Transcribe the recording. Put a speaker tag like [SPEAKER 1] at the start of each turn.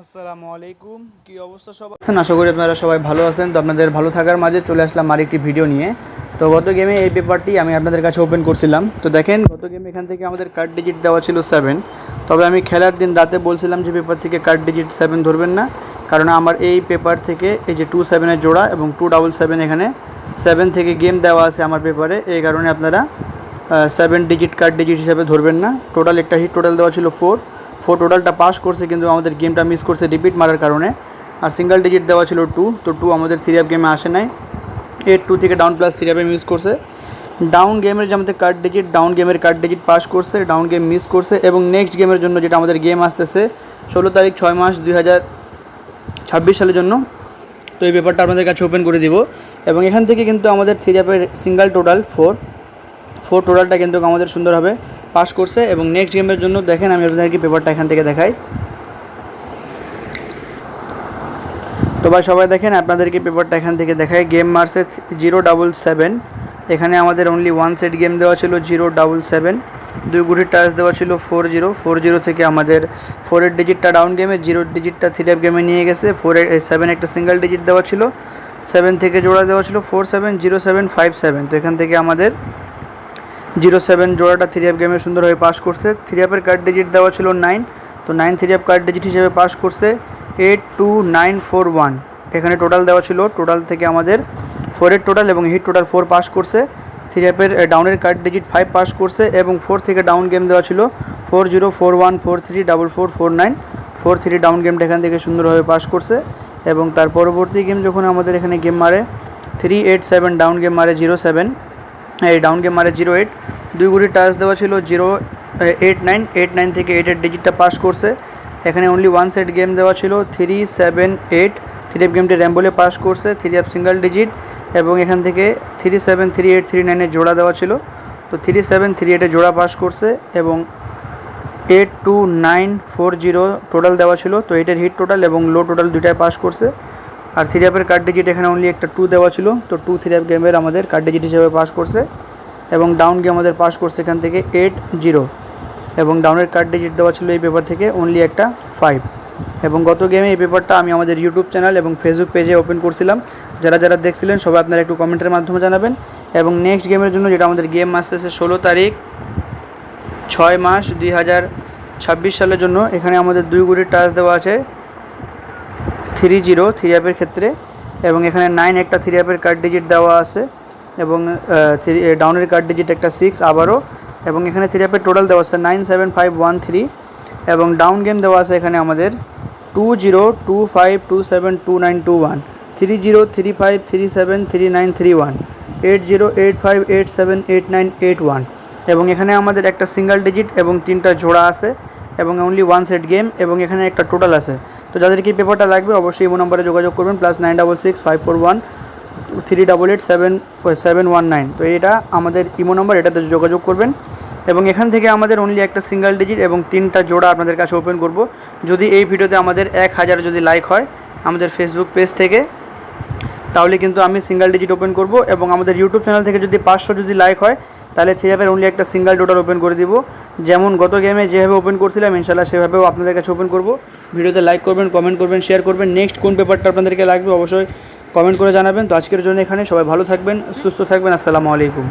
[SPEAKER 1] আসসালামু আলাইকুম, কি অবস্থা সবার? আশা করি আপনারা সবাই ভালো আছেন। তো আপনাদের ভালো থাকার মাঝে চলে আসলাম আরেকটি ভিডিও নিয়ে। তো গত গেমে এই পেপারটি আমি আপনাদের কাছে ওপেন করছিলাম। তো দেখেন, গত গেমে এখান থেকে আমাদের কার্ড ডিজিট দেওয়া ছিল 7। তবে আমি খেলার দিন রাতে বলছিলাম যে পেপার থেকে কার্ড ডিজিট 7 ধরবেন না, কারণ আমার এই পেপার থেকে এই যে 27-এর জোড়া এবং 277 এখানে 7 থেকে গেম দেওয়া আছে আমার পেপারে। এই কারণে আপনারা 7 ডিজিট কার্ড ডিজিট হিসাবে ধরবেন না। টোটাল একটা হিট টোটাল দেওয়া ছিল 4 টোটালটা পাস করছে, কিন্তু আমাদের গেমটা মিস করছে রিপিট মারার কারণে। আর সিঙ্গেল ডিজিট দেওয়া ছিল 2, তো 2 আমাদের 3 গেমে আসে নাই। 8-2 থেকে ডাউন প্লাস 3 মিস করছে। ডাউন গেমের যে আমাদের কার্ড ডিজিট, ডাউন গেমের কার্ড ডিজিট পাস করছে, ডাউন গেম মিস করছে। এবং নেক্সট গেমের জন্য যেটা আমাদের গেম আসতেছে 16 তারিখ 6 মাস 2026 সালের জন্য, তো এই পেপারটা আপনাদের কাছে ওপেন করে দিব। এবং এখান থেকে কিন্তু আমাদের 3 সিঙ্গেল টোটাল 4 টোটালটা কিন্তু আমাদের সুন্দরভাবে পাস করছে। এবং নেক্সট গেমের জন্য দেখেন, আমি আপনাদেরকে পেপারটা এখান থেকে দেখাই। তো ভাই সবাই দেখেন, আপনাদেরকে পেপারটা এখান থেকে দেখাই। গেম মারছে 077, এখানে আমাদের অনলি 1 সেট গেম দেওয়া ছিল 077। 2 গুটির টাচ দেওয়া ছিল 40 থেকে আমাদের 4-এর ডিজিটটা ডাউন গেমে, 0 ডিজিটটা 3 গেমে নিয়ে গেছে। 7 একটা সিঙ্গেল ডিজিট দেওয়া ছিল, 7 থেকে জোড়া দেওয়া ছিল 470757। তো এখান থেকে আমাদের 07 জোড়াটা 3 গেমে সুন্দরভাবে পাস করছে। 3 কার্ড ডিজিট দেওয়া ছিল 9, তো 9 3 কার্ড ডিজিট হিসেবে পাস করছে। 82941 এখানে টোটাল দেওয়া ছিল, টোটাল থেকে আমাদের 4-এর টোটাল এবং হিট টোটাল 4 পাস করছে। 3 ডাউনের কার্ড ডিজিট 5 পাস করছে। এবং 4 থেকে ডাউন গেম দেওয়া ছিল 4041434449 43 ডাউন গেমটা এখান থেকে সুন্দরভাবে পাস করছে। এবং তার পরবর্তী গেম যখন আমাদের এখানে গেম মারে 387, ডাউন গেম মারে 07, এই ডাউন গেম মারে 08। 2 গুটির টাচ দেওয়া ছিল 089 থেকে 8-এর ডিজিটটা পাস করছে। এখানে অনলি 1 সেট গেম দেওয়া ছিল 378, 3 গেমটি র্যাম্বলে পাস করছে। 3 সিঙ্গেল ডিজিট এবং এখান থেকে 373839-এর জোড়া দেওয়া ছিল, তো 3738-এর জোড়া পাস করছে। এবং 82940 টোটাল দেওয়া ছিল, তো 8-এর হিট টোটাল এবং লো টোটাল দুটাই পাস করছে। আর 3 কার্ড ডিজিট এখানে অনলি একটা 2 দেওয়া ছিল, তো 2 গেমের আমাদের কার্ড ডিজিট হিসেবে পাস করছে। এবং ডাউন গেম আমাদের পাস করছে এখান থেকে 80, এবং ডাউনের কার্ড ডিজিট দেওয়া ছিল এই পেপার থেকে অনলি একটা 5। এবং গত গেমে এই পেপারটা আমি আমাদের ইউটিউব চ্যানেল এবং ফেসবুক পেজে ওপেন করছিলাম। যারা দেখছিলেন সবাই আপনারা একটু কমেন্টের মাধ্যমে জানাবেন। এবং নেক্সট গেমের জন্য যেটা আমাদের গেম আসতেছে 16 তারিখ 6 মাস 2026 সালের জন্য, এখানে আমাদের 2 গুটির টাচ দেওয়া আছে 3 ক্ষেত্রে। এবং এখানে 9 একটা 3 কার্ড ডিজিট দেওয়া আছে। এবং ডাউনের কার্ড ডিজিট একটা 6 আবারও। এবং এখানে 3 টোটাল দেওয়া আছে 97513। এবং ডাউন গেম দেওয়া আছে এখানে আমাদের 2025272921, 3035373931, 8085878981। এবং এখানে আমাদের একটা সিঙ্গেল ডিজিট এবং 3টা জোড়া আছে এবং অনলি 1 সেট গেম। এবং এখানে একটা টোটাল আছে। তো যাদের কি পেপারটা লাগবে অবশ্যই ইমো নম্বরে যোগাযোগ করবেন, +966541388719। তো এটা আমাদের ইমো নম্বর, এটাতে যোগাযোগ করবেন। এবং এখান থেকে আমাদের অনলি একটা সিঙ্গেল ডিজিট এবং 3টা জোড়া আপনাদের কাছে ওপেন করব। যদি এই ভিডিওতে আমাদের 1000 যদি লাইক হয় আমাদের ফেসবুক পেজ থেকে, তাহলে কিন্তু আমি সিঙ্গেল ডিজিট ওপেন করব। এবং আমাদের ইউটিউব চ্যানেল থেকে যদি 500 যদি লাইক হয় তাহলে 3 অনলি একটা সিঙ্গেল টোটাল ওপেন করে দিব। যেমন গত গেমে যেভাবে ওপেন করছিলাম ইনশাল্লাহ সেভাবেও আপনাদের কাছে ওপেন করব। ভিডিওতে লাইক করবেন, কমেন্ট করবেন, শেয়ার করবেন। নেক্সট কোন পেপারটা আপনাদেরকে লাগবে অবশ্যই কমেন্ট করে জানাবেন। তো আজকের জন্য এখানে, সবাই ভালো থাকবেন, সুস্থ থাকবেন। আসসালামু আলাইকুম।